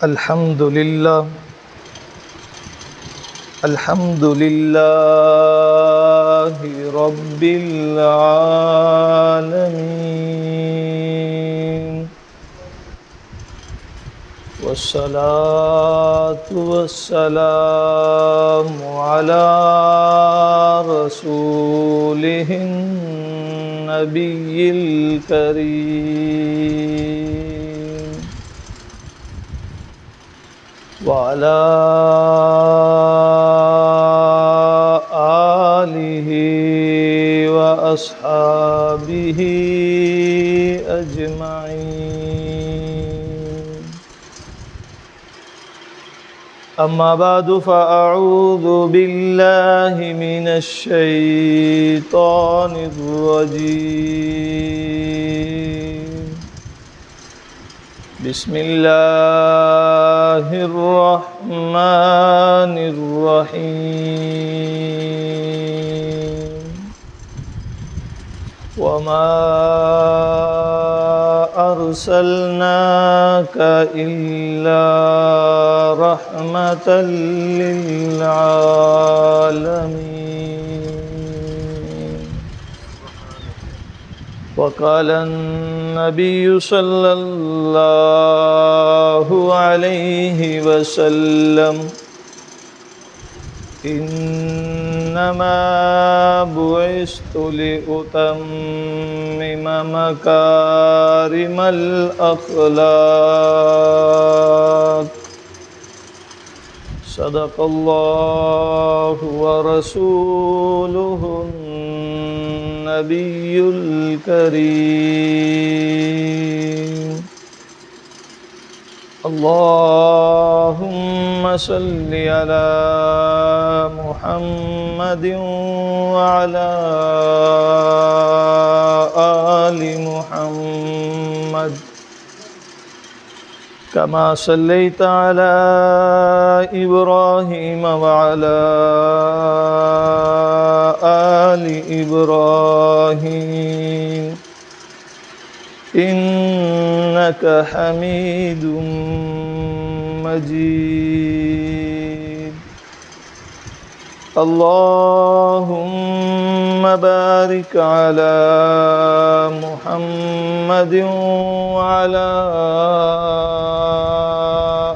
الحمد للہ رب العالمین والصلاة والسلام علی رسولہ النبی الکریم وعلی آلہ واصحابہ اجمعین اما بعد فاعوذ باللہ من الشیطان الرجیم بسم اللہ الرحمن الرحیم وما أرسلناك إلا رحمة للعالمين وقال النبي صلى الله عليه وسلم إنما بعثت لأتمم مكارم الأخلاق صدق الله ورسوله النبي الكريم اللهم صل على محمد وعلى آل محمد كما صليت على إبراهيم وعلى آل إبراهيم إنك حميد مجيد اللهم بارك على محمد وعلى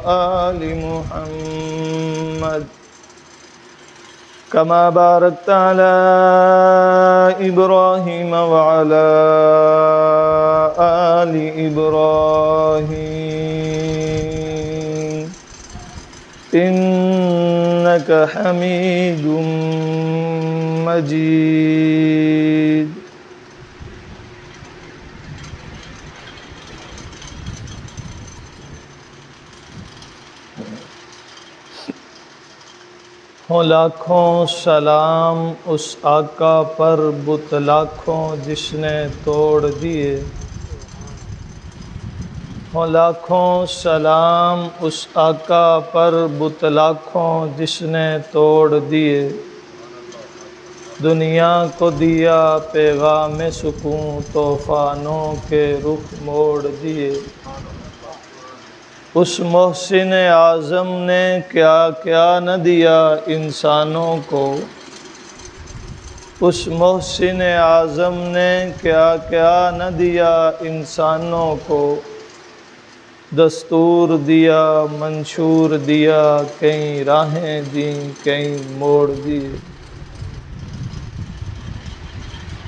آل محمد كما باركت على إبراهيم وعلى آل إبراهيم إنك حميد مجيد ہوں لاکھوں سلام اس آقا پر بت لاکھوں جس نے توڑ دیے ہوں لاکھوں سلام اس آقا پر بت لاکھوں جس نے توڑ دیے دنیا کو دیا پیغام سکون طوفانوں کے رخ موڑ دیے اس محسن اعظم نے کیا کیا نہ دیا انسانوں کو اس محسن اعظم نے کیا کیا نہ دیا انسانوں کو دستور دیا منشور دیا کئی راہیں دیں کئی موڑ دیے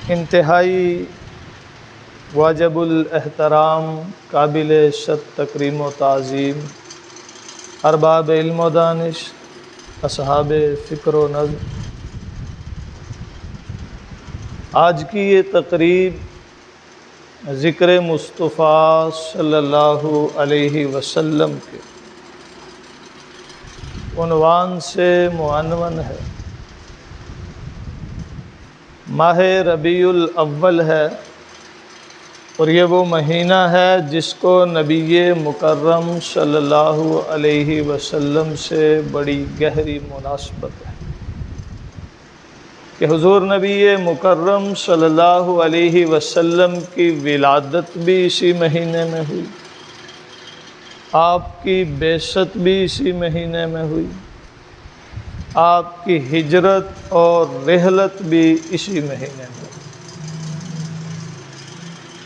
انتہائی واجب الاحترام قابل شد تکریم و تعظیم ارباب علم و دانش اصحاب فکر و نظم آج کی یہ تقریب ذکر مصطفیٰ صلی اللہ علیہ وسلم کے عنوان سے معنون ہے ماہ ربیع الاول ہے اور یہ وہ مہینہ ہے جس کو نبی مکرم صلی اللہ علیہ وسلم سے بڑی گہری مناسبت ہے کہ حضور نبی مکرم صلی اللہ علیہ وسلم کی ولادت بھی اسی مہینے میں ہوئی آپ کی بعثت بھی اسی مہینے میں ہوئی، آپ کی ہجرت اور رحلت بھی اسی مہینے میں۔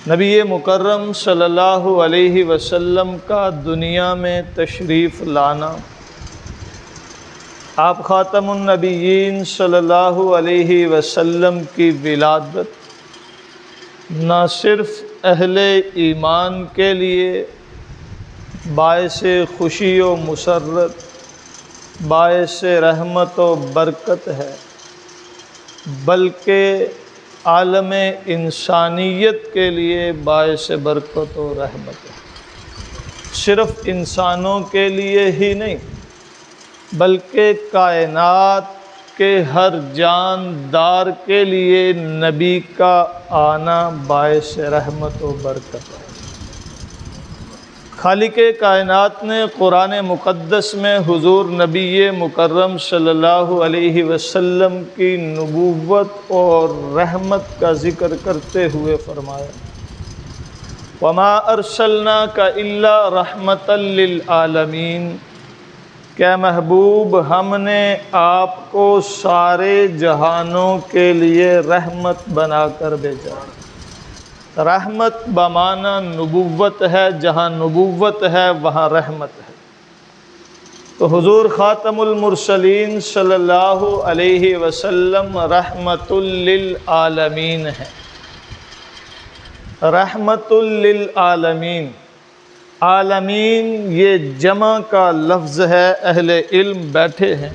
نبی مکرم صلی اللہ علیہ وسلم کا دنیا میں تشریف لانا، آپ خاتم النبیین صلی اللہ علیہ وسلم کی ولادت نہ صرف اہل ایمان کے لیے باعث خوشی و مسرت، باعث رحمت و برکت ہے، بلکہ عالم انسانیت کے لیے باعث برکت و رحمت ہے۔ صرف انسانوں کے لیے ہی نہیں بلکہ کائنات کے ہر جاندار کے لیے نبی کا آنا باعث رحمت و برکت ہے۔ خالق کائنات نے قرآن مقدس میں حضور نبی مکرم صلی اللہ علیہ وسلم کی نبوت اور رحمت کا ذکر کرتے ہوئے فرمایا، وَمَا أَرْسَلْنَاكَ إِلَّا رَحْمَةً لِّلْعَالَمِينَ، کہ محبوب ہم نے آپ کو سارے جہانوں کے لیے رحمت بنا کر بھیجا۔ رحمت بمعنی نبوت ہے، جہاں نبوت ہے وہاں رحمت ہے۔ تو حضور خاتم المرسلین صلی اللہ علیہ وسلم رحمت للعالمین ہے۔ رحمت للعالمین، عالمین یہ جمع کا لفظ ہے۔ اہل علم بیٹھے ہیں،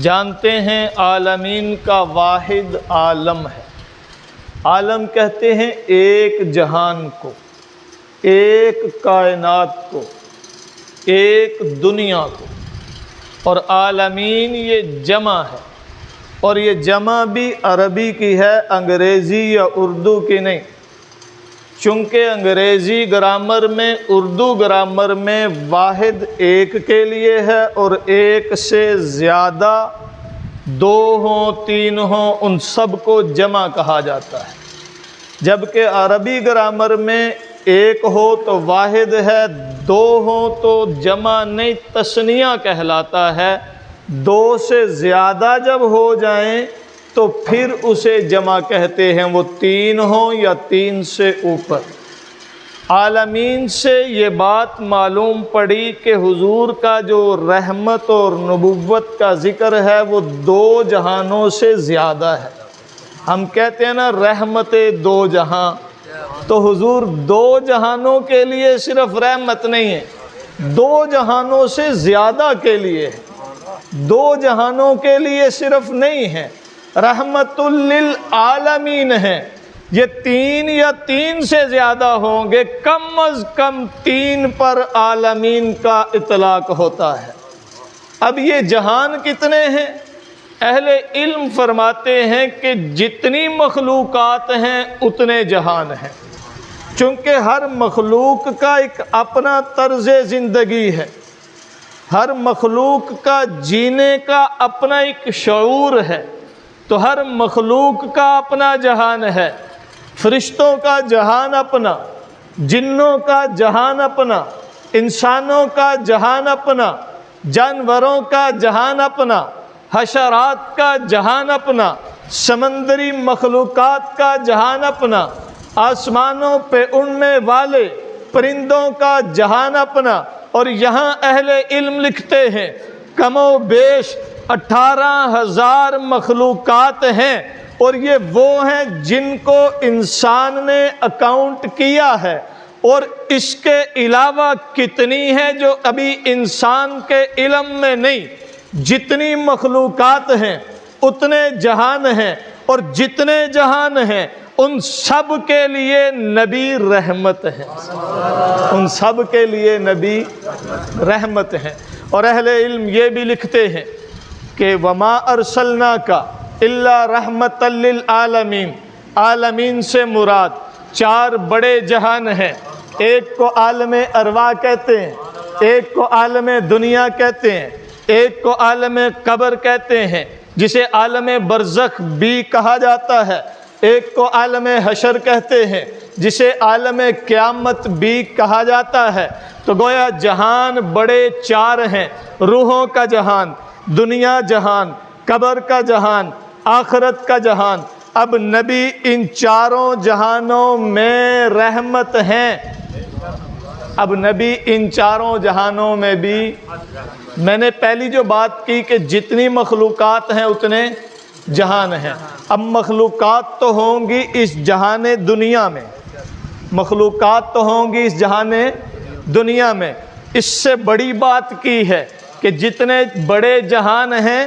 جانتے ہیں عالمین کا واحد عالم ہے۔ عالم کہتے ہیں ایک جہان کو، ایک کائنات کو، ایک دنیا کو، اور عالمین یہ جمع ہے، اور یہ جمع بھی عربی کی ہے، انگریزی یا اردو کی نہیں، چونکہ انگریزی گرامر میں، اردو گرامر میں واحد ایک کے لیے ہے، اور ایک سے زیادہ، دو ہوں تین ہوں، ان سب کو جمع کہا جاتا ہے، جبکہ عربی گرامر میں ایک ہو تو واحد ہے، دو ہوں تو جمع نہیں تثنیہ کہلاتا ہے، دو سے زیادہ جب ہو جائیں تو پھر اسے جمع کہتے ہیں، وہ تین ہوں یا تین سے اوپر۔ عالمین سے یہ بات معلوم پڑی کہ حضور کا جو رحمت اور نبوت کا ذکر ہے وہ دو جہانوں سے زیادہ ہے۔ ہم کہتے ہیں نا رحمت دو جہاں، تو حضور دو جہانوں کے لیے صرف رحمت نہیں ہے، دو جہانوں سے زیادہ کے لیے ہے، دو جہانوں کے لیے صرف نہیں ہے، رحمت للعالمین ہے۔ یہ تین یا تین سے زیادہ ہوں گے، کم از کم تین پر عالمین کا اطلاق ہوتا ہے۔ اب یہ جہان کتنے ہیں؟ اہل علم فرماتے ہیں کہ جتنی مخلوقات ہیں اتنے جہان ہیں، چونکہ ہر مخلوق کا ایک اپنا طرز زندگی ہے، ہر مخلوق کا جینے کا اپنا ایک شعور ہے، تو ہر مخلوق کا اپنا جہان ہے۔ فرشتوں کا جہان اپنا، جنوں کا جہان اپنا، انسانوں کا جہان اپنا، جانوروں کا جہان اپنا، حشرات کا جہان اپنا، سمندری مخلوقات کا جہان اپنا، آسمانوں پہ اڑنے والے پرندوں کا جہان اپنا، اور یہاں اہل علم لکھتے ہیں کم و بیش 18,000 مخلوقات ہیں، اور یہ وہ ہیں جن کو انسان نے اکاؤنٹ کیا ہے، اور اس کے علاوہ کتنی ہے جو ابھی انسان کے علم میں نہیں۔ جتنی مخلوقات ہیں اتنے جہان ہیں، اور جتنے جہان ہیں ان سب کے لیے نبی رحمت ہے، ان سب کے لیے نبی رحمت ہے۔ اور اہل علم یہ بھی لکھتے ہیں کہ وما ارسلناک الا رحمت للعالمین، عالمین سے مراد چار بڑے جہان ہیں، ایک کو عالم ارواح کہتے ہیں، ایک کو عالم دنیا کہتے ہیں، ایک کو عالم قبر کہتے ہیں جسے عالم برزخ بھی کہا جاتا ہے، ایک کو عالم حشر کہتے ہیں جسے عالم قیامت بھی کہا جاتا ہے۔ تو گویا جہان بڑے چار ہیں، روحوں کا جہان، دنیا جہان، قبر کا جہان، آخرت کا جہان۔ اب نبی ان چاروں جہانوں میں رحمت ہیں۔ اب نبی ان چاروں جہانوں میں بھی، میں نے پہلی جو بات کی کہ جتنی مخلوقات ہیں اتنے جہان ہیں۔ اب مخلوقات تو ہوں گی اس جہان دنیا میں، مخلوقات تو ہوں گی اس جہان دنیا میں۔ اس سے بڑی بات کی ہے کہ جتنے بڑے جہان ہیں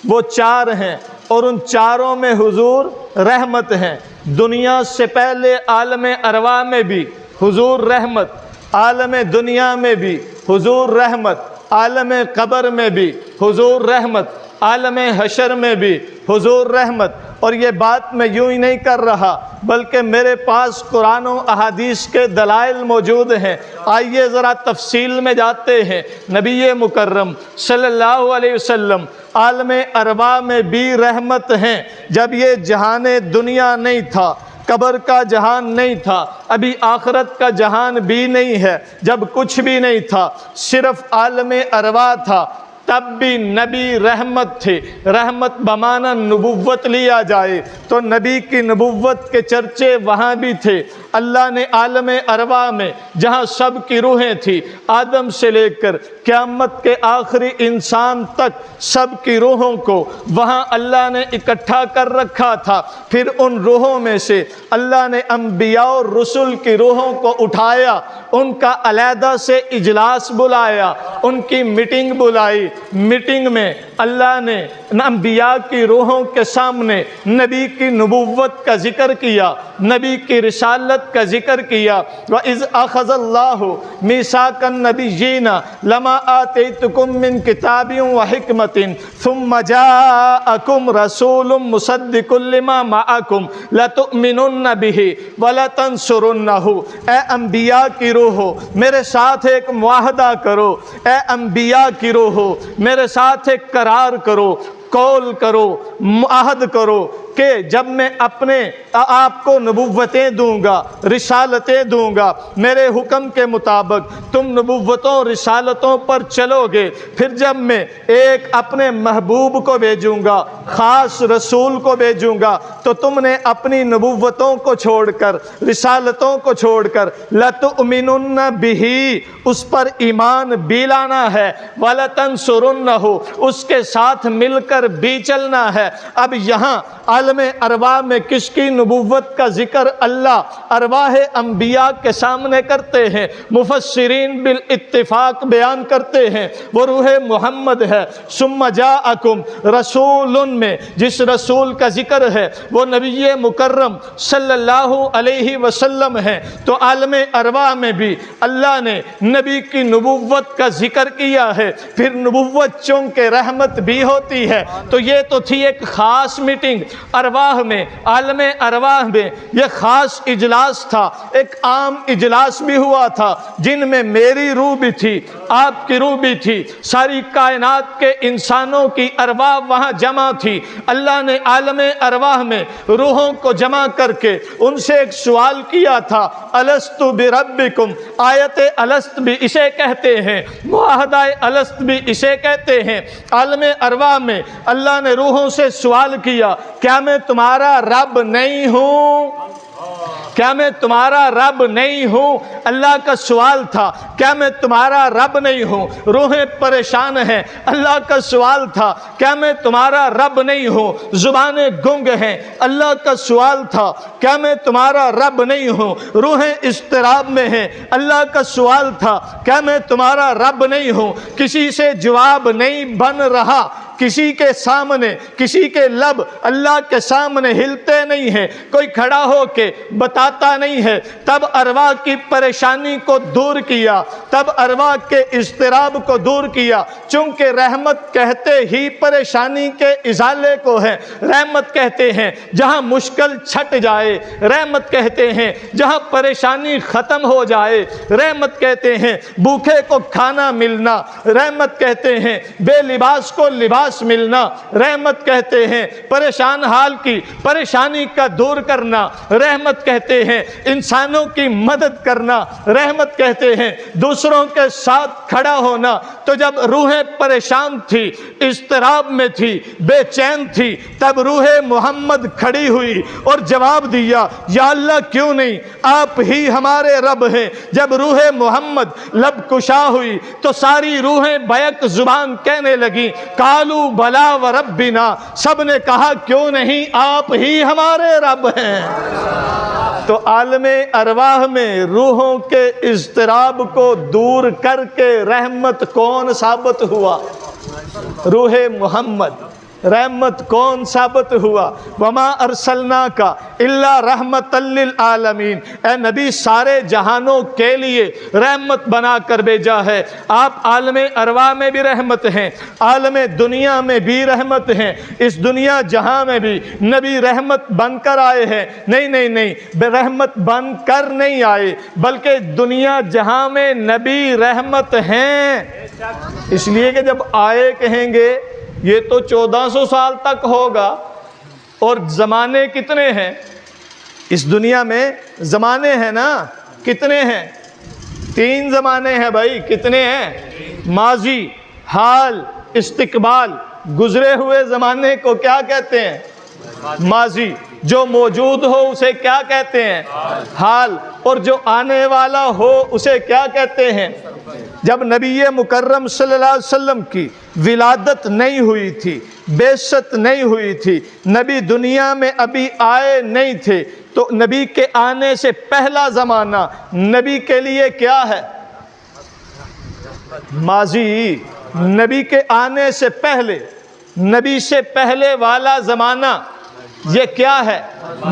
وہ چار ہیں، اور ان چاروں میں حضور رحمت ہیں۔ دنیا سے پہلے عالم ارواح میں بھی حضور رحمت، عالم دنیا میں بھی حضور رحمت، عالم قبر میں بھی حضور رحمت، عالم حشر میں بھی حضور رحمت۔ اور یہ بات میں یوں ہی نہیں کر رہا، بلکہ میرے پاس قرآن و احادیث کے دلائل موجود ہیں۔ آئیے ذرا تفصیل میں جاتے ہیں۔ نبی مکرم صلی اللہ علیہ وسلم عالم ارواح میں بھی رحمت ہیں۔ جب یہ جہان دنیا نہیں تھا، قبر کا جہان نہیں تھا، ابھی آخرت کا جہان بھی نہیں ہے، جب کچھ بھی نہیں تھا، صرف عالم ارواح تھا، تب بھی نبی رحمت تھے۔ رحمت بمعنی نبوت لیا جائے تو نبی کی نبوت کے چرچے وہاں بھی تھے۔ اللہ نے عالم ارواح میں جہاں سب کی روحیں تھی، آدم سے لے کر قیامت کے آخری انسان تک سب کی روحوں کو وہاں اللہ نے اکٹھا کر رکھا تھا۔ پھر ان روحوں میں سے اللہ نے انبیاء اور رسول کی روحوں کو اٹھایا، ان کا علیحدہ سے اجلاس بلایا، ان کی میٹنگ بلائی۔ میٹنگ میں اللہ نے انبیاء کی روحوں کے سامنے نبی کی نبوت کا ذکر کیا، نبی کی رسالت کا ذکر کیا۔ وَإِذْ أَخَذَ اللَّهُ مِيثَاقَ النَّبِيِّينَ لَمَا آتَيْتُكُم مِّن كِتَابٍ وَحِكْمَةٍ ثُمَّ جَاءَكُمْ رَسُولٌ مُصَدِّقٌ لِّمَا مَعَكُمْ لَتُؤْمِنُنَّ بِهِ وَلَتَنصُرُنَّهُ۔ اے انبیاء کی روحو، میرے ساتھ ایک معاہدہ کرو۔ اے انبیاء کی روحو، میرے ساتھ ایک قرار کرو، قول کرو، معاہد کرو کہ جب میں اپنے آپ کو نبوتیں دوں گا، رسالتیں دوں گا، میرے حکم کے مطابق تم نبوتوں رسالتوں پر چلو گے۔ پھر جب میں ایک اپنے محبوب کو بھیجوں گا، خاص رسول کو بھیجوں گا، تو تم نے اپنی نبوتوں کو چھوڑ کر، رسالتوں کو چھوڑ کر لَتُؤْمِنُنَّ بِهِ، اس پر ایمان بھی لانا ہے، وَلَتَنْصُرُنَّهُ، اس کے ساتھ مل کر بھی چلنا ہے۔ اب یہاں عالم ارواح میں کس کی نبوت کا ذکر اللہ ارواح انبیاء کے سامنے کرتے ہیں، مفسرین بالاتفاق بیان کرتے ہیں، وہ روح محمد ہے۔ ثم جاءکم رسول میں جس رسول کا ذکر ہے وہ نبی مکرم صلی اللہ علیہ وسلم ہے۔ تو عالم ارواح میں بھی اللہ نے نبی کی نبوت کا ذکر کیا ہے۔ پھر نبوت چونکہ رحمت بھی ہوتی ہے، تو یہ تو تھی ایک خاص میٹنگ ارواح میں، عالم ارواح میں یہ خاص اجلاس تھا، ایک عام اجلاس بھی ہوا تھا جن میں میری روح بھی تھی، آپ کی روح بھی تھی، ساری کائنات کے انسانوں کی ارواح وہاں جمع تھی۔ اللہ نے عالم ارواح میں روحوں کو جمع کر کے ان سے ایک سوال کیا تھا، الست بربکم، آیت الست بھی اسے کہتے ہیں، معاہدہ الست بھی اسے کہتے ہیں۔ عالم ارواح میں اللہ نے روحوں سے سوال کیا، کیا میں تمہارا رب نہیں ہوں؟ کیا میں تمہارا رب نہیں ہوں؟ اللہ کا سوال تھا، کیا میں تمہارا رب نہیں ہوں؟ روحیں پریشان ہیں۔ اللہ کا سوال تھا، کیا میں تمہارا رب نہیں ہوں؟ زبانیں گنگ ہیں۔ اللہ کا سوال تھا، کیا میں تمہارا رب نہیں ہوں؟ روحیں اضطراب میں ہیں۔ اللہ کا سوال تھا، کیا میں تمہارا رب نہیں ہوں؟ کسی سے جواب نہیں بن رہا، کسی کے سامنے، کسی کے لب اللہ کے سامنے ہلتے نہیں ہیں، کوئی کھڑا ہو کے بتاتا نہیں ہے۔ تب ارواح کی پریشانی کو دور کیا، تب ارواح کے اضطراب کو دور کیا، چونکہ رحمت کہتے ہی پریشانی کے ازالے کو ہے۔ رحمت کہتے ہیں جہاں مشکل چھٹ جائے، رحمت کہتے ہیں جہاں پریشانی ختم ہو جائے، رحمت کہتے ہیں بھوکے کو کھانا ملنا، رحمت کہتے ہیں بے لباس کو لباس پاس ملنا رحمت کہتے ہیں، پریشان حال کی پریشانی کا دور کرنا رحمت کہتے ہیں، انسانوں کی مدد کرنا رحمت کہتے ہیں، دوسروں کے ساتھ کھڑا ہونا۔ تو جب روحیں پریشان تھی، اضطراب میں تھی، بے چین تھی، تب روح محمد کھڑی ہوئی اور جواب دیا، یا اللہ کیوں نہیں، آپ ہی ہمارے رب ہیں۔ جب روح محمد لب کشا ہوئی تو ساری روحیں بیک زبان کہنے لگیں، قالوا بلا وربنا، سب نے کہا کیوں نہیں، آپ ہی ہمارے رب ہیں۔ تو عالم ارواح میں روحوں کے اضطراب کو دور کر کے رحمت کون ثابت ہوا؟ روح محمد۔ رحمت کون ثابت ہوا؟ وما ارسلناک الا رحمت للعالمین، اے نبی سارے جہانوں کے لیے رحمت بنا کر بھیجا ہے۔ آپ عالم ارواح میں بھی رحمت ہیں، عالم دنیا میں بھی رحمت ہیں، اس دنیا جہاں میں بھی نبی رحمت بن کر آئے ہیں۔ نہیں، رحمت بن کر نہیں آئے، بلکہ دنیا جہاں میں نبی رحمت ہیں۔ اس لیے کہ جب آئے کہیں گے یہ تو 1400 سال تک ہوگا، اور زمانے کتنے ہیں اس دنیا میں؟ زمانے ہیں نا، کتنے ہیں؟ 3 زمانے ہیں بھائی، کتنے ہیں؟ ماضی، حال، استقبال۔ گزرے ہوئے زمانے کو کیا کہتے ہیں؟ ماضی۔ جو موجود ہو اسے کیا کہتے ہیں؟ حال۔ اور جو آنے والا ہو اسے کیا کہتے ہیں؟ جب نبی مکرم صلی اللہ علیہ وسلم کی ولادت نہیں ہوئی تھی، بعثت نہیں ہوئی تھی، نبی دنیا میں ابھی آئے نہیں تھے، تو نبی کے آنے سے پہلا زمانہ نبی کے لیے کیا ہے؟ ماضی۔ نبی کے آنے سے پہلے، نبی سے پہلے والا زمانہ یہ کیا ہے؟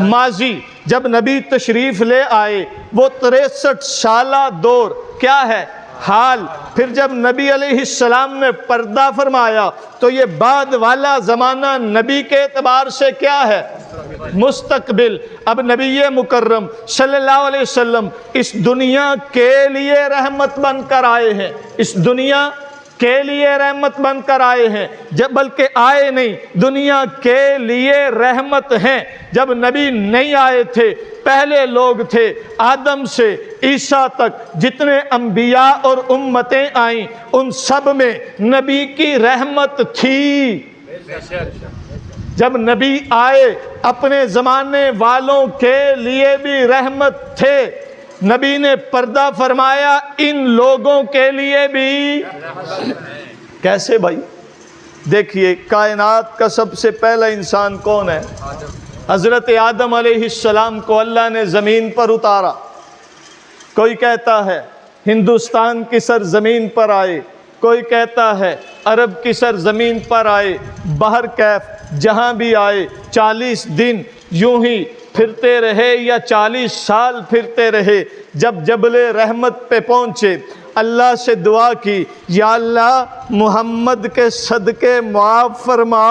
ماضی۔ جب نبی تشریف لے آئے وہ 63 سالہ دور کیا ہے؟ حال۔ پھر جب نبی علیہ السلام نے پردہ فرمایا تو یہ بعد والا زمانہ نبی کے اعتبار سے کیا ہے؟ مستقبل۔ اب نبی مکرم صلی اللہ علیہ وسلم اس دنیا کے لیے رحمت بن کر آئے ہیں، اس دنیا کے لیے رحمت بن کر آئے ہیں، جب بلکہ آئے نہیں، دنیا کے لیے رحمت ہیں۔ جب نبی نہیں آئے تھے، پہلے لوگ تھے آدم سے عیسیٰ تک، جتنے انبیاء اور امتیں آئیں ان سب میں نبی کی رحمت تھی۔ جب نبی آئے اپنے زمانے والوں کے لیے بھی رحمت تھے، نبی نے پردہ فرمایا ان لوگوں کے لیے بھی۔ کیسے بھائی؟ دیکھیے کائنات کا سب سے پہلا انسان کون ہے؟ حضرت آدم علیہ السلام کو اللہ نے زمین پر اتارا۔ کوئی کہتا ہے ہندوستان کی سرزمین پر آئے، کوئی کہتا ہے عرب کی سرزمین پر آئے، بہر کیف جہاں بھی آئے 40 دن یوں ہی پھرتے رہے یا 40 سال پھرتے رہے۔ جب جبل رحمت پہ پہنچے، اللہ سے دعا کی، یا اللہ محمد کے صدقے معاف فرما۔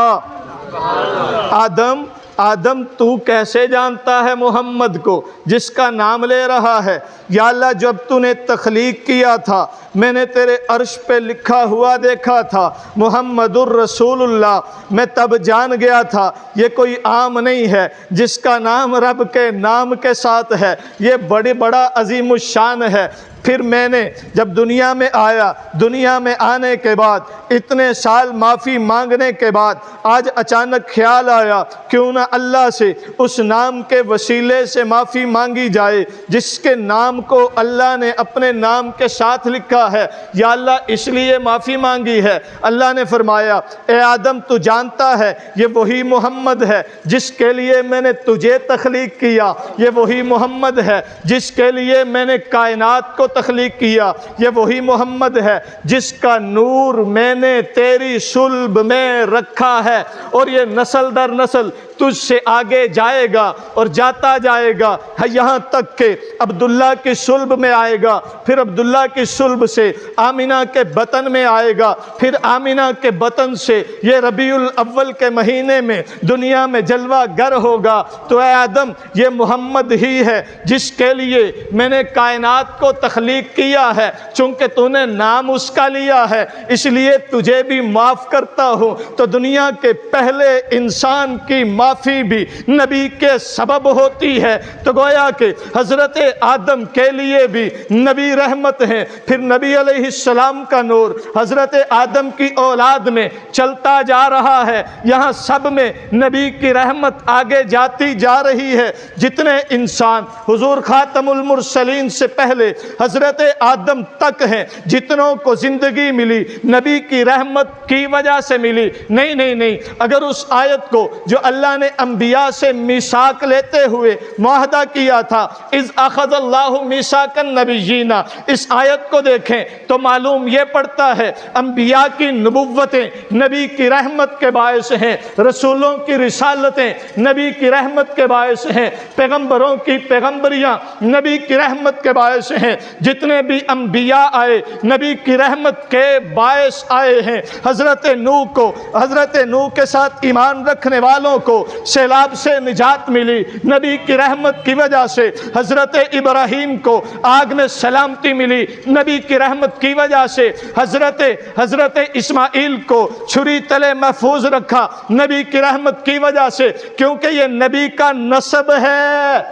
آدم تو کیسے جانتا ہے محمد کو جس کا نام لے رہا ہے؟ یا اللہ جب تو نے تخلیق کیا تھا میں نے تیرے عرش پہ لکھا ہوا دیکھا تھا محمد الرسول اللہ، میں تب جان گیا تھا یہ کوئی عام نہیں ہے، جس کا نام رب کے نام کے ساتھ ہے یہ بڑا عظیم الشان ہے۔ پھر میں نے جب دنیا میں آیا، دنیا میں آنے کے بعد اتنے سال معافی مانگنے کے بعد آج اچانک خیال آیا کیوں نہ اللہ سے اس نام کے وسیلے سے معافی مانگی جائے جس کے نام کو اللہ نے اپنے نام کے ساتھ لکھا ہے۔ یا اللہ اس لیے معافی مانگی ہے۔ اللہ نے فرمایا اے آدم تو جانتا ہے یہ وہی محمد ہے جس کے لیے میں نے تجھے تخلیق کیا، یہ وہی محمد ہے جس کے لیے میں نے کائنات کو تخلیق کیا، یہ وہی محمد ہے جس کا نور میں نے تیری صلب میں رکھا ہے، اور یہ نسل در نسل تجھ سے آگے جائے گا اور جاتا جائے گا یہاں تک کہ عبداللہ کی صلب میں آئے گا، پھر عبداللہ کی صلب سے آمینہ کے بطن میں آئے گا، پھر آمینہ کے بطن سے یہ ربیع الاول کے مہینے میں دنیا میں جلوہ گر ہوگا۔ تو اے آدم یہ محمد ہی ہے جس کے لیے میں نے کائنات کو تخلیق تبلیغ کیا ہے، چونکہ تو نے نام اس کا لیا ہے اس لیے تجھے بھی معاف کرتا ہوں۔ تو دنیا کے پہلے انسان کی معافی بھی نبی کے سبب ہوتی ہے، تو گویا کہ حضرت آدم کے لیے بھی نبی رحمت ہیں۔ پھر نبی علیہ السلام کا نور حضرت آدم کی اولاد میں چلتا جا رہا ہے، یہاں سب میں نبی کی رحمت آگے جاتی جا رہی ہے۔ جتنے انسان حضور خاتم المرسلین سے پہلے حضرت آدم تک ہیں، جتنوں کو زندگی ملی نبی کی رحمت کی وجہ سے ملی۔ نہیں نہیں نہیں، اگر اس آیت کو جو اللہ نے انبیاء سے میثاق لیتے ہوئے معاہدہ کیا تھا، اذ اخذ اللہ میثاق النبیین، اس آیت کو دیکھیں تو معلوم یہ پڑتا ہے انبیاء کی نبوتیں نبی کی رحمت کے باعث ہیں، رسولوں کی رسالتیں نبی کی رحمت کے باعث ہیں، پیغمبروں کی پیغمبریاں نبی کی رحمت کے باعث ہیں۔ جتنے بھی انبیاء آئے نبی کی رحمت کے باعث آئے ہیں۔ حضرت نوح کو، حضرت نوح کے ساتھ ایمان رکھنے والوں کو سیلاب سے نجات ملی نبی کی رحمت کی وجہ سے۔ حضرت ابراہیم کو آگ میں سلامتی ملی نبی کی رحمت کی وجہ سے۔ حضرت اسماعیل کو چھری تلے محفوظ رکھا نبی کی رحمت کی وجہ سے، کیونکہ یہ نبی کا نسب ہے،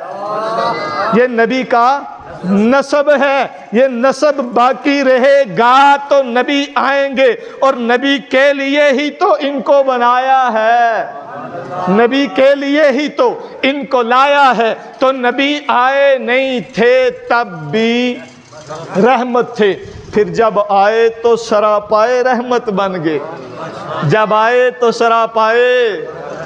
یہ نبی کا نسب ہے۔ یہ نسب باقی رہے گا تو نبی آئیں گے، اور نبی کے لیے ہی تو ان کو بنایا ہے، نبی کے لیے ہی تو ان کو لایا ہے۔ تو نبی آئے نہیں تھے تب بھی رحمت تھے، پھر جب آئے تو سراپائے رحمت بن گئے، جب آئے تو سراپائے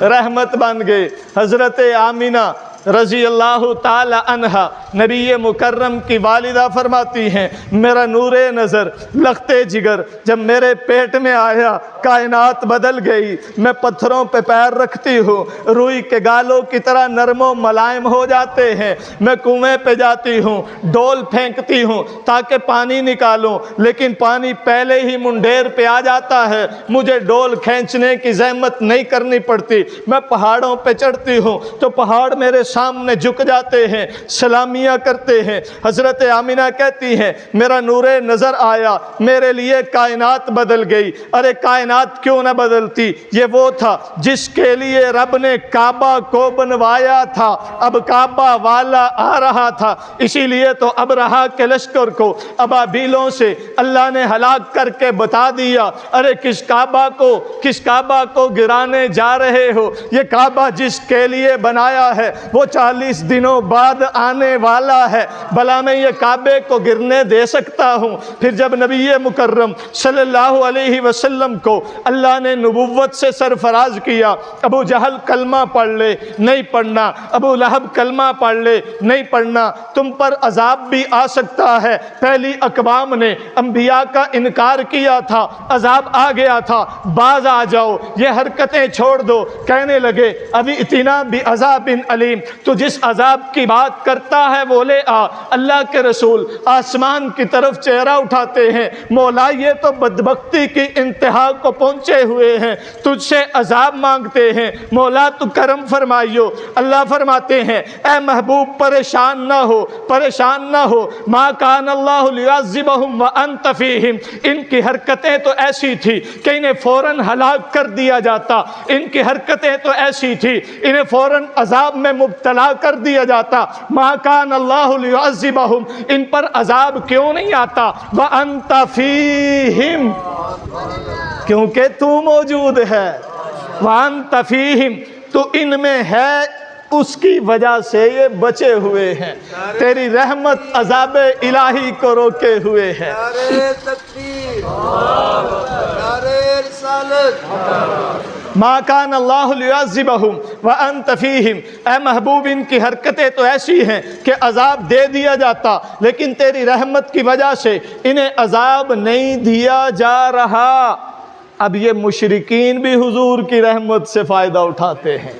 رحمت بن گئے۔ حضرت آمینہ رضی اللہ تعالی عنہا نبی مکرم کی والدہ فرماتی ہیں، میرا نور نظر لختے جگر جب میرے پیٹ میں آیا کائنات بدل گئی۔ میں پتھروں پہ پیر رکھتی ہوں، روئی کے گالوں کی طرح نرم و ملائم ہو جاتے ہیں۔ میں کنویں پہ جاتی ہوں، ڈول پھینکتی ہوں تاکہ پانی نکالوں، لیکن پانی پہلے ہی منڈیر پہ آ جاتا ہے، مجھے ڈول کھینچنے کی زحمت نہیں کرنی پڑتی۔ میں پہاڑوں پہ چڑھتی ہوں تو پہاڑ میرے سامنے جھک جاتے ہیں، سلامیاں کرتے ہیں۔ حضرت آمینہ کہتی ہیں میرا نور نظر آیا، میرے لیے کائنات بدل گئی۔ ارے کائنات کیوں نہ بدلتی، یہ وہ تھا جس کے لیے رب نے کعبہ کو بنوایا تھا، اب کعبہ والا آ رہا تھا، اسی لیے تو ابرہہ کے لشکر کو ابابیلوں سے اللہ نے ہلاک کر کے بتا دیا، ارے کس کعبہ کو گرانے جا رہے ہو، یہ کعبہ جس کے لیے بنایا ہے وہ 40 دنوں بعد آنے والا ہے، بھلا میں یہ کعبے کو گرنے دے سکتا ہوں؟ پھر جب نبی مکرم صلی اللہ علیہ وسلم کو اللہ نے نبوت سے سرفراز کیا، ابو جہل کلمہ پڑھ لے نہیں پڑھنا، ابو لہب کلمہ پڑھ لے نہیں پڑھنا، تم پر عذاب بھی آ سکتا ہے۔ پہلی اقوام نے انبیاء کا انکار کیا تھا، عذاب آ گیا تھا، باز آ جاؤ، یہ حرکتیں چھوڑ دو۔ کہنے لگے ابھی اتنا بھی عذاب علیم، تو جس عذاب کی بات کرتا ہے وہ لے آ۔ اللہ کے رسول آسمان کی طرف چہرہ اٹھاتے ہیں، مولا یہ تو بدبختی کی انتہا کو پہنچے ہوئے ہیں، تجھ سے عذاب مانگتے ہیں، مولا تو کرم فرمائیو۔ اللہ فرماتے ہیں اے محبوب پریشان نہ ہو، پریشان نہ ہو، ما کان اللہ لیعذبہم وانت فیہم۔ ان کی حرکتیں تو ایسی تھی کہ انہیں فوراً ہلاک کر دیا جاتا، ان کی حرکتیں تو ایسی تھی انہیں فوراً عذاب میں مبتلا کر دیا جاتا۔ ما کان اللہ لیعذبہم، ان پر عذاب کیوں نہیں آتا؟ وانت فیہم، کیونکہ تو موجود ہے، وانت فیہم، تو ان میں ہے، اس کی وجہ سے یہ بچے ہوئے ہیں، تیری رحمت عذاب الہی کو روکے ہوئے ہے۔ نعرہ تکبیر، نعرہ رسالت۔ ما کان اللہ لیعذبہم وانت فیہم، اے محبوب ان کی حرکتیں تو ایسی ہیں کہ عذاب دے دیا جاتا، لیکن تیری رحمت کی وجہ سے انہیں عذاب نہیں دیا جا رہا۔ اب یہ مشرکین بھی حضور کی رحمت سے فائدہ اٹھاتے ہیں،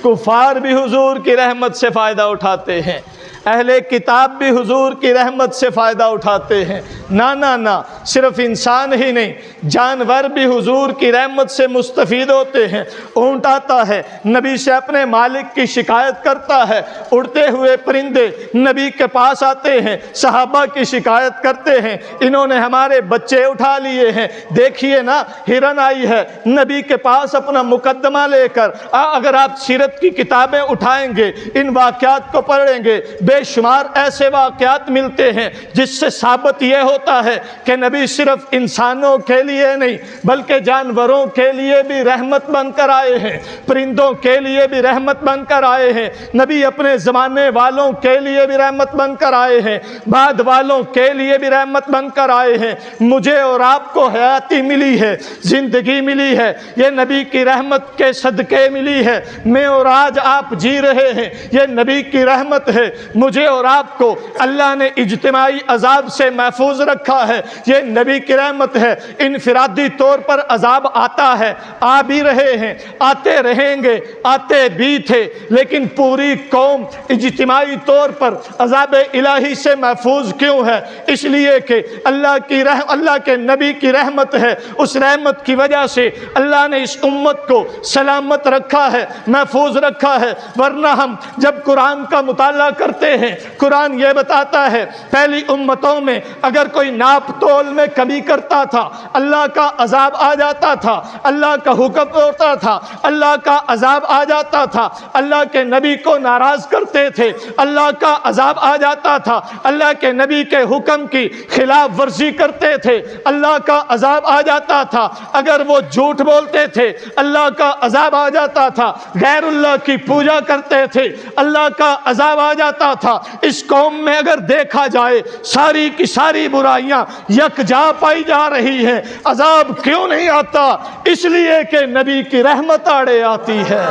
کفار بھی حضور کی رحمت سے فائدہ اٹھاتے ہیں۔ اہل کتاب بھی حضور کی رحمت سے فائدہ اٹھاتے ہیں۔ نہ صرف انسان ہی نہیں، جانور بھی حضور کی رحمت سے مستفید ہوتے ہیں۔ اونٹ آتا ہے، نبی سے اپنے مالک کی شکایت کرتا ہے، اڑتے ہوئے پرندے نبی کے پاس آتے ہیں، صحابہ کی شکایت کرتے ہیں، انہوں نے ہمارے بچے اٹھا لیے ہیں۔ دیکھیے نا، ہرن آئی ہے نبی کے پاس اپنا مقدمہ لے کر۔ اگر آپ سیرت کی کتابیں اٹھائیں گے، ان واقعات کو پڑھیں گے، بے شمار ایسے واقعات ملتے ہیں جس سے ثابت یہ ہوتا ہے کہ نبی صرف انسانوں کے لیے نہیں بلکہ جانوروں کے لیے بھی رحمت بن کر آئے ہیں، پرندوں کے لیے بھی رحمت بن کر آئے ہیں۔ نبی اپنے زمانے والوں کے لیے بھی رحمت بن کر آئے ہیں، بعد والوں کے لیے بھی رحمت بن کر آئے ہیں۔ مجھے اور آپ کو حیاتی ملی ہے، زندگی ملی ہے، یہ نبی کی رحمت کے صدقے ملی ہے۔ میں اور آج آپ جی رہے ہیں، یہ نبی کی رحمت ہے۔ مجھے اور آپ کو اللہ نے اجتماعی عذاب سے محفوظ رکھا ہے، یہ نبی کی رحمت ہے۔ انفرادی طور پر عذاب آتا ہے، آ بھی رہے ہیں، آتے رہیں گے، آتے بھی تھے، لیکن پوری قوم اجتماعی طور پر عذاب الہی سے محفوظ کیوں ہے؟ اس لیے کہ اللہ کے نبی کی رحمت ہے۔ اس رحمت کی وجہ سے اللہ نے اس امت کو سلامت رکھا ہے، محفوظ رکھا ہے۔ ورنہ ہم جب قرآن کا مطالعہ کرتے ہیں، قرآن یہ بتاتا ہے پہلی امتوں میں اگر کوئی ناپ تول میں کمی کرتا تھا، اللہ کا عذاب آ جاتا تھا، اللہ کا حکم ہوتا تھا، اللہ کا عذاب آ جاتا تھا۔ اللہ کے نبی کو ناراض کرتے تھے، اللہ کا عذاب آ جاتا تھا۔ اللہ کے نبی کے حکم کی خلاف ورزی کرتے تھے، اللہ کا عذاب آ جاتا تھا۔ اگر وہ جھوٹ بولتے تھے، اللہ کا عذاب آ جاتا تھا۔ غیر اللہ کی پوجا کرتے تھے، اللہ کا عذاب آ جاتا تھا۔ اس قوم میں اگر دیکھا جائے ساری کی ساری برائیاں یکجا پائی جا رہی ہیں، عذاب کیوں نہیں آتا؟ اس لیے کہ نبی کی رحمت آڑے آتی ہے۔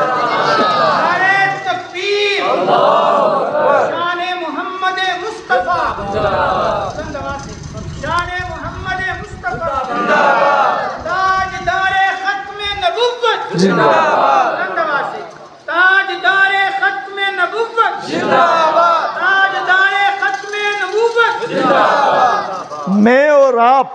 شان محمد مصطفیٰ، شان محمد مصطفیٰ، تاجدار ختم نبوت، تاجدار ختم نبوت، تاجدار ختم نبوت۔ میں اور آپ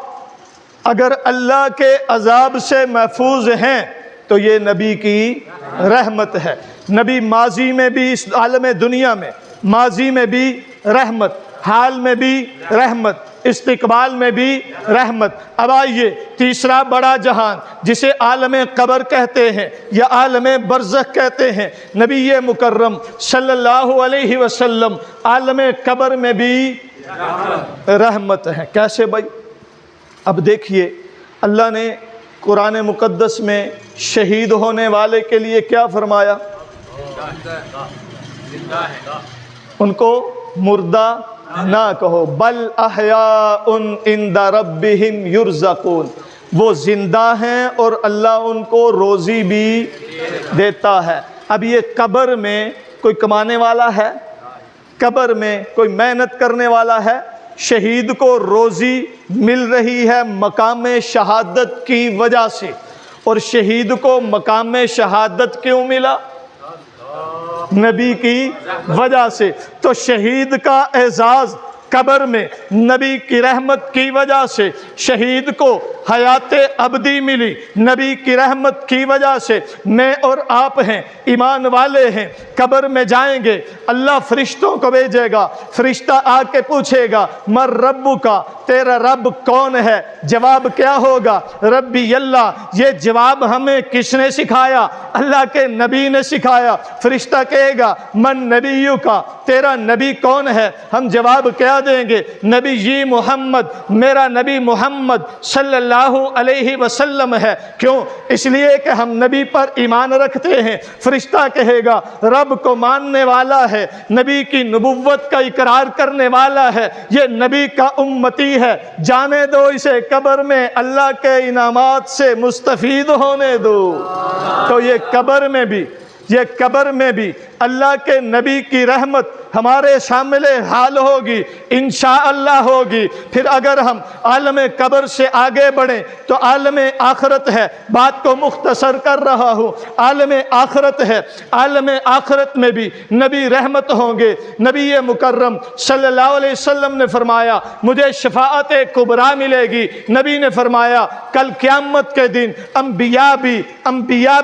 اگر اللہ کے عذاب سے محفوظ ہیں تو یہ نبی کی رحمت ہے۔ نبی ماضی میں بھی اس عالم دنیا میں، ماضی میں بھی رحمت، حال میں بھی رحمت، استقبال میں بھی رحمت۔ اب آئیے تیسرا بڑا جہان جسے عالم قبر کہتے ہیں یا عالم برزخ کہتے ہیں، نبی مکرم صلی اللہ علیہ وسلم عالم قبر میں بھی رحمت ہے۔ کیسے بھائی؟ اب دیکھیے اللہ نے قرآن مقدس میں شہید ہونے والے کے لیے کیا فرمایا؟ ان کو مردہ نہ کہو، بل احیاء عند ربہم یرزقون، وہ زندہ ہیں اور اللہ ان کو روزی بھی دیتا ہے۔ اب یہ قبر میں کوئی کمانے والا ہے؟ قبر میں کوئی محنت کرنے والا ہے؟ شہید کو روزی مل رہی ہے مقام شہادت کی وجہ سے۔ اور شہید کو مقام شہادت کیوں ملا؟ نبی کی وجہ سے۔ تو شہید کا اعزاز قبر میں نبی کی رحمت کی وجہ سے، شہید کو حیات ابدی ملی نبی کی رحمت کی وجہ سے۔ میں اور آپ ہیں، ایمان والے ہیں، قبر میں جائیں گے، اللہ فرشتوں کو بھیجے گا، فرشتہ آ کے پوچھے گا مر ربو کا، تیرا رب کون ہے؟ جواب کیا ہوگا؟ ربی اللہ۔ یہ جواب ہمیں کس نے سکھایا؟ اللہ کے نبی نے سکھایا۔ فرشتہ کہے گا من نبیو کا، تیرا نبی کون ہے؟ ہم جواب کیا دیں گے؟ نبی جی محمد، میرا نبی محمد صلی اللہ علیہ وسلم ہے۔ کیوں؟ اس لیے کہ ہم نبی پر ایمان رکھتے ہیں۔ فرشتہ کہے گا رب کو ماننے والا ہے، نبی کی نبوت کا اقرار کرنے والا ہے، یہ نبی کا امتی ہے، جانے دو اسے قبر میں اللہ کے انعامات سے مستفید ہونے دو۔ تو یہ قبر میں بھی اللہ کے نبی کی رحمت ہمارے شامل حال ہوگی، انشاءاللہ ہوگی۔ پھر اگر ہم عالم قبر سے آگے بڑھیں تو عالم آخرت ہے، بات کو مختصر کر رہا ہوں، عالم آخرت ہے، عالم آخرت میں بھی نبی رحمت ہوں گے۔ نبی مکرم صلی اللہ علیہ وسلم نے فرمایا مجھے شفاعت کبریٰ ملے گی۔ نبی نے فرمایا کل قیامت کے دن انبیاء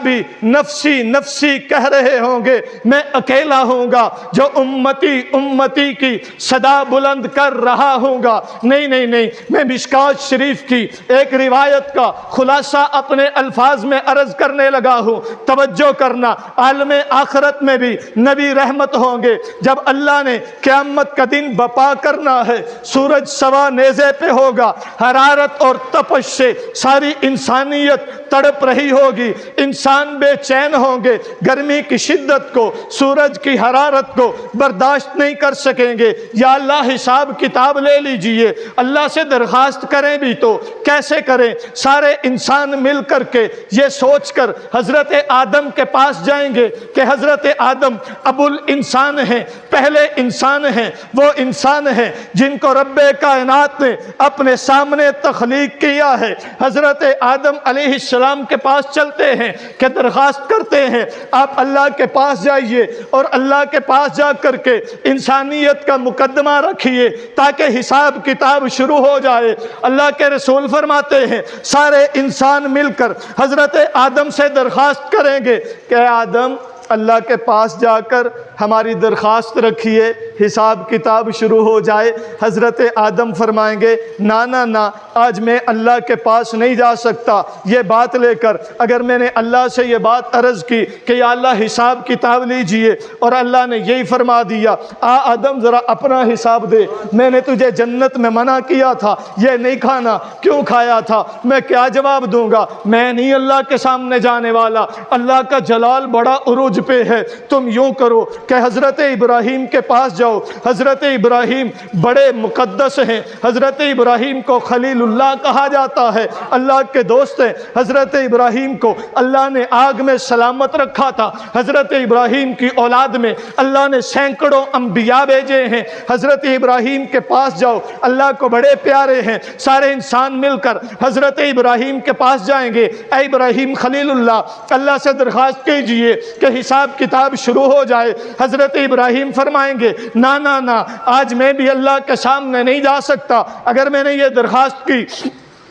بھی نفسی نفسی کہہ رہے ہوں گے، میں اکیلا ہوں گا جو امتی کی صدا بلند کر رہا ہوں گا۔ نہیں نہیں نہیں، میں مشکوٰۃ شریف کی ایک روایت کا خلاصہ اپنے الفاظ میں عرض کرنے لگا ہوں، توجہ کرنا۔ عالم آخرت میں بھی نبی رحمت ہوں گے۔ جب اللہ نے قیامت کا دن بپا کرنا ہے، سورج سوا نیزے پہ ہوگا، حرارت اور تپش سے ساری انسانیت تڑپ رہی ہوگی، انسان بے چین ہوں گے، گرمی کی شدت کو، سورج کی حرارت کو برداشت نہیں کر سکیں گے۔ یا اللہ حساب کتاب لے لیجئے۔ اللہ سے درخواست کریں بھی تو کیسے کریں؟ سارے انسان مل کر کے یہ سوچ کر حضرت آدم کے پاس جائیں گے کہ حضرت آدم ابو الانسان ہیں، پہلے انسان ہیں، وہ انسان ہیں جن کو رب کائنات نے اپنے سامنے تخلیق کیا ہے۔ حضرت آدم علیہ السلام کے پاس چلتے ہیں کہ درخواست کرتے ہیں آپ اللہ کے پاس جائیے اور اللہ کے پاس جا کر کے انسانیت کا مقدمہ رکھیے تاکہ حساب کتاب شروع ہو جائے۔ اللہ کے رسول فرماتے ہیں سارے انسان مل کر حضرت آدم سے درخواست کریں گے کہ آدم اللہ کے پاس جا کر ہماری درخواست رکھیے، حساب کتاب شروع ہو جائے۔ حضرت آدم فرمائیں گے نا نا نا، آج میں اللہ کے پاس نہیں جا سکتا یہ بات لے کر۔ اگر میں نے اللہ سے یہ بات عرض کی کہ یا اللہ حساب کتاب لیجئے اور اللہ نے یہی فرما دیا آدم ذرا اپنا حساب دے، میں نے تجھے جنت میں منع کیا تھا یہ نہیں کھانا، کیوں کھایا تھا؟ میں کیا جواب دوں گا؟ میں نہیں اللہ کے سامنے جانے والا، اللہ کا جلال بڑا عروج پہ ہے۔ تم یوں کرو کہ حضرت ابراہیم کے پاس جاؤ، حضرت ابراہیم بڑے مقدس ہیں، حضرت ابراہیم کو خلیل اللہ کہا جاتا ہے، اللہ کے دوست ہیں۔ حضرت ابراہیم کو اللہ نے آگ میں سلامت رکھا تھا، حضرت ابراہیم کی اولاد میں اللہ نے سینکڑوں انبیاء بھیجے ہیں۔ حضرت ابراہیم کے پاس جاؤ، اللہ کو بڑے پیارے ہیں۔ سارے انسان مل کر حضرت ابراہیم کے پاس جائیں گے، اے ابراہیم خلیل اللہ، اللہ سے درخواست کیجئے کہ حساب کتاب شروع ہو جائے۔ حضرت ابراہیم فرمائیں گے نا نا نا، آج میں بھی اللہ کے سامنے نہیں جا سکتا۔ اگر میں نے یہ درخواست کی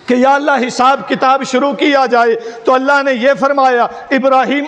کہ یا اللہ حساب کتاب شروع کیا جائے تو اللہ نے یہ فرمایا ابراہیم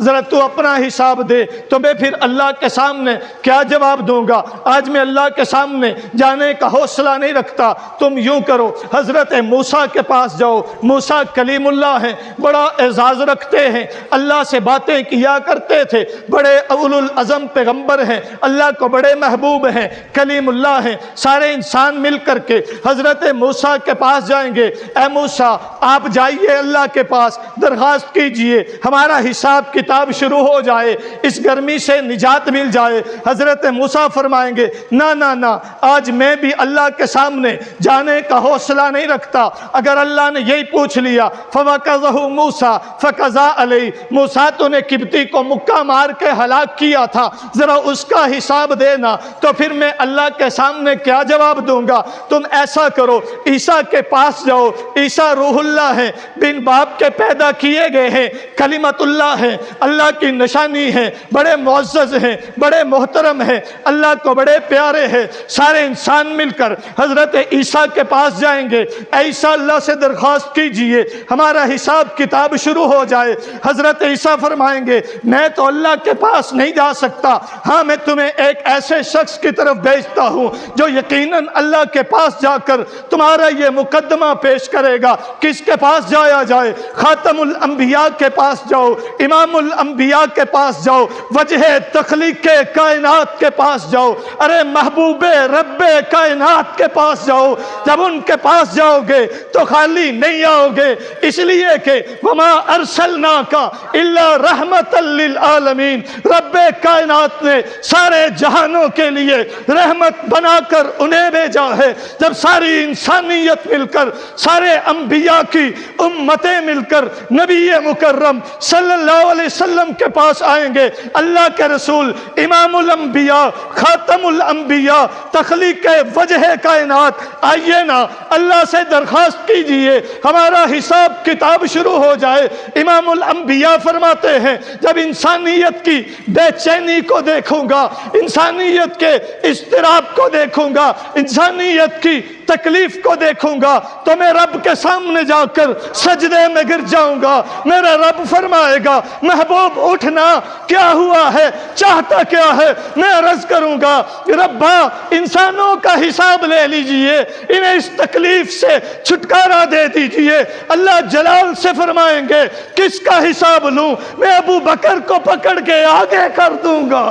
ذرا تو اپنا حساب دے، تو میں پھر اللہ کے سامنے کیا جواب دوں گا؟ آج میں اللہ کے سامنے جانے کا حوصلہ نہیں رکھتا۔ تم یوں کرو، حضرت موسیٰ کے پاس جاؤ، موسیٰ کلیم اللہ ہیں، بڑا اعزاز رکھتے ہیں، اللہ سے باتیں کیا کرتے تھے، بڑے اولو العزم پیغمبر ہیں، اللہ کو بڑے محبوب ہیں، کلیم اللہ ہیں۔ سارے انسان مل کر کے حضرت موسیٰ کے پاس جائیں گے، اے موسیٰ آپ جائیے اللہ کے پاس، درخواست کیجئے ہمارا حساب کتاب شروع ہو جائے، اس گرمی سے نجات مل جائے۔ حضرت موسیٰ فرمائیں گے نا نا نا، آج میں بھی اللہ کے سامنے جانے کا حوصلہ نہیں رکھتا۔ اگر اللہ نے یہی پوچھ لیا فَوَكَذَهُ مُوسَىٰ فَقَضَىٰ عَلَيْهِ، موسیٰ تو نے قبطی کو مکہ مار کے ہلاک کیا تھا، ذرا اس کا حساب دینا، تو پھر میں اللہ کے سامنے کیا جواب دوں گا؟ تم ایسا کرو، عیسیٰ کے پاس جاؤ، عیسیٰ روح اللہ ہیں، بن باپ کے پیدا کیے گئے ہیں، کلمت اللہ ہیں، اللہ کی نشانی ہیں، بڑے معزز ہیں، بڑے محترم ہیں، اللہ کو بڑے پیارے ہیں۔ سارے انسان مل کر حضرت عیسیٰ کے پاس جائیں گے، عیسیٰ اللہ سے درخواست کیجئے ہمارا حساب کتاب شروع ہو جائے۔ حضرت عیسیٰ فرمائیں گے میں تو اللہ کے پاس نہیں جا سکتا، ہاں میں تمہیں ایک ایسے شخص کی طرف بھیجتا ہوں جو یقیناً اللہ کے پاس جا کر تمہارا یہ مقدمہ پیش کرے گا۔ کس کے پاس جایا جائے؟ خاتم الانبیاء کے پاس جاؤ، امام الانبیاء کے پاس جاؤ، وجہ تخلیق کائنات کے پاس جاؤ، ارے محبوب رب کائنات کے پاس جاؤ۔ جب ان کے پاس جاؤ گے تو خالی نہیں آؤ گے، اس لیے کہ وما ارسلناک الا رحمت للعالمین، رب کائنات نے سارے جہانوں کے لیے رحمت بنا کر انہیں بھیجا ہے۔ جب ساری انسانیت مل کر سارے انبیاء کی امتیں مل کر نبی مکرم صلی اللہ علیہ وسلم کے پاس آئیں گے۔ اللہ کے رسول امام الانبیاء خاتم الانبیاء تخلیق وجہ کائنات، آئیے نا اللہ سے درخواست کیجئے ہمارا حساب کتاب شروع ہو جائے۔ امام الانبیاء فرماتے ہیں جب انسانیت کی بے چینی کو دیکھوں گا، انسانیت کے اضطراب کو دیکھوں گا، انسانیت کی تکلیف کو دیکھوں گا تو میں رب کے سامنے جا کر سجدے میں گر جاؤں گا۔ میرا رب فرمائے گا محبوب اٹھنا، کیا ہوا ہے، چاہتا کیا ہے؟ میں عرض کروں گا ربا انسانوں کا حساب لے لیجئے، انہیں اس تکلیف سے چھٹکارا دے دیجئے۔ اللہ جلال سے فرمائیں گے کس کا حساب لوں؟ میں ابو بکر کو پکڑ کے آگے کر دوں گا۔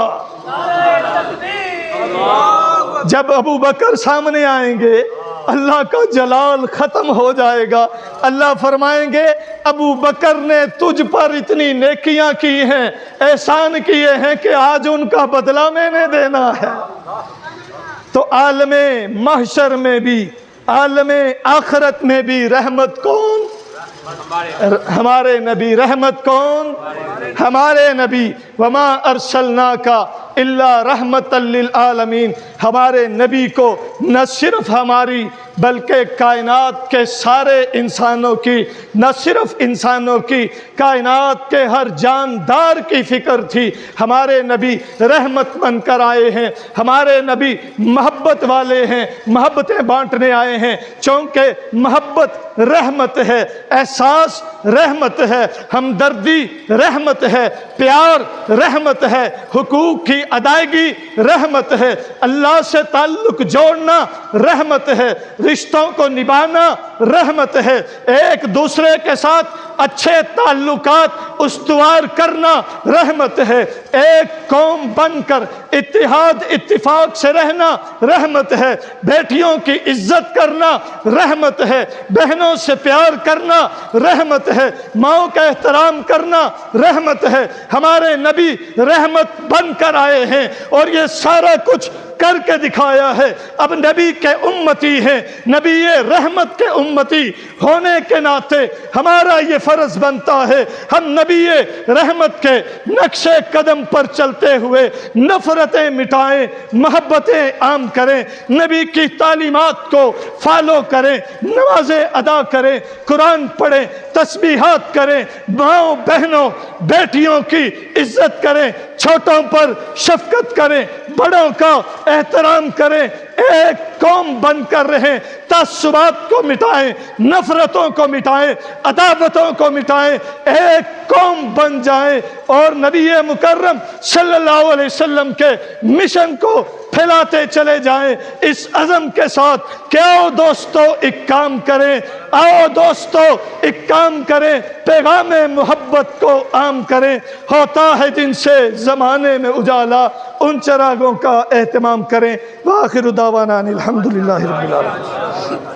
جب ابو بکر سامنے آئیں گے اللہ کا جلال ختم ہو جائے گا۔ اللہ فرمائیں گے ابو بکر نے تجھ پر اتنی نیکیاں کی ہیں، احسان کیے ہیں کہ آج ان کا بدلہ میں نے دینا ہے۔ تو عالم محشر میں بھی، عالم آخرت میں بھی رحمت کون؟ ہمارے نبی۔ رحمت کون؟ ہمارے نبی۔ وما ارسلناک الا رحمت للعالمین۔ ہمارے نبی کو نہ صرف ہماری بلکہ کائنات کے سارے انسانوں کی، نہ صرف انسانوں کی، کائنات کے ہر جاندار کی فکر تھی۔ ہمارے نبی رحمت بن کر آئے ہیں، ہمارے نبی محبت والے ہیں، محبتیں بانٹنے آئے ہیں، چونکہ محبت رحمت ہے، احساس رحمت ہے، ہمدردی رحمت ہے، پیار رحمت ہے، حقوق کی ادائیگی رحمت ہے، اللہ سے تعلق جوڑنا رحمت ہے، رشتوں کو نبھانا رحمت ہے، ایک دوسرے کے ساتھ اچھے تعلقات استوار کرنا رحمت ہے، ایک قوم بن کر اتحاد اتفاق سے رہنا رحمت ہے، بیٹیوں کی عزت کرنا رحمت ہے، بہنوں سے پیار کرنا رحمت ہے، ماؤں کا احترام کرنا رحمت ہے۔ ہمارے نبی رحمت بن کر آئے ہیں اور یہ سارا کچھ کر کے دکھایا ہے۔ اب نبی کے امتی ہیں، نبی رحمت کے امتی ہونے کے ناطے ہمارا یہ فرض بنتا ہے ہم نبی رحمت کے نقش قدم پر چلتے ہوئے نفرتیں مٹائیں، محبتیں عام کریں، نبی کی تعلیمات کو فالو کریں، نمازیں ادا کریں، قرآن پڑھیں، تسبیحات کریں، ماؤں بہنوں بیٹیوں کی عزت کریں، چھوٹوں پر شفقت کریں، بڑوں کا احترام کریں، ایک قوم بن کر رہیں، تعصبات کو مٹائیں، نفرتوں کو مٹائیں، عداوتوں کو مٹائیں، ایک قوم بن جائیں اور نبی مکرم صلی اللہ علیہ وسلم کے مشن کو پھیلاتے چلے جائیں اس عزم کے ساتھ کہ آؤ دوستو ایک کام کریں، آؤ دوستو ایک کام کریں، پیغام محبت کو عام کریں۔ ہوتا ہے جن سے زمانے میں اجالا، ان چراغوں کا اہتمام کریں۔ وآخر دعوانا الحمدللہ رب العالمین۔